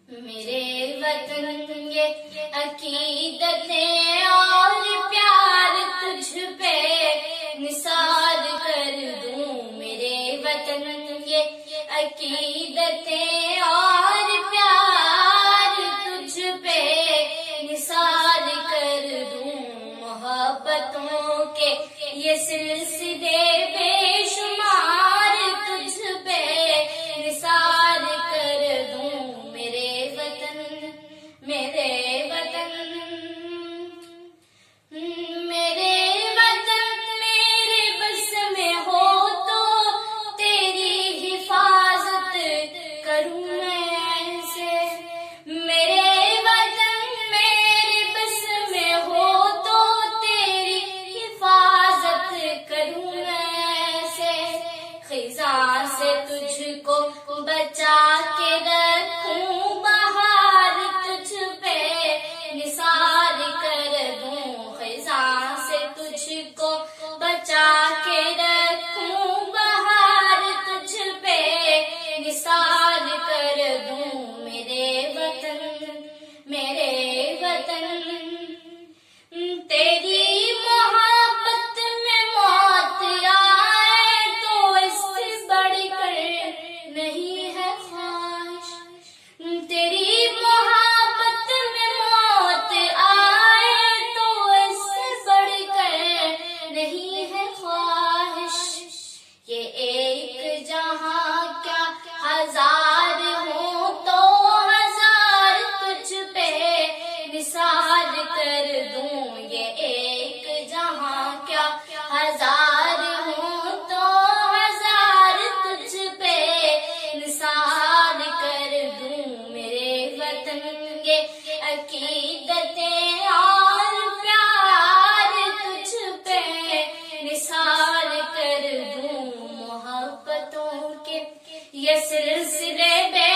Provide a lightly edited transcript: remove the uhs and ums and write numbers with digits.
میرے وطن یہ عقیدتیں اور پیار تجھ پہ نثار کر دوں. میرے وطن یہ عقیدتیں اور پیار تجھ پہ نثار کر دوں. محبتوں کے یہ سلسلے بے شمار تجھ پہ نثار کر دوں. میرے وطن میرے وطن میرے بس میں ہو تو تیری حفاظت کروں میں ایسے. میرے وطن میرے بس میں ہو تو تیری حفاظت کروں میں ایسے. خزاں سے تجھ کو بچا کے رکھوں, بہار تجھ پہ نثار کر دوں. خزاں سے تجھ کو بچا کے رکھوں, بہار تجھ پہ نثار کر دوں. میرے وطن تیری محبت میں موت آئے تو اس سے بڑھ کر نہیں ہے خواہش. تیری محبت میں موت آئے تو اس سے بڑھ کر نہیں ہے خواہش. یہ ایک جہاں کیا ہزار ہوں تو ہزار تجھ پہ نثار کر دوں. یہ ایک جہاں کیا ہزار ہوں تو ہزار تجھ پہ نثار کر دوں. میرے وطن یہ عقیدتیں اور پیار تجھ پہ نثار کر دوں. محبتوں کے یہ سلسلے بے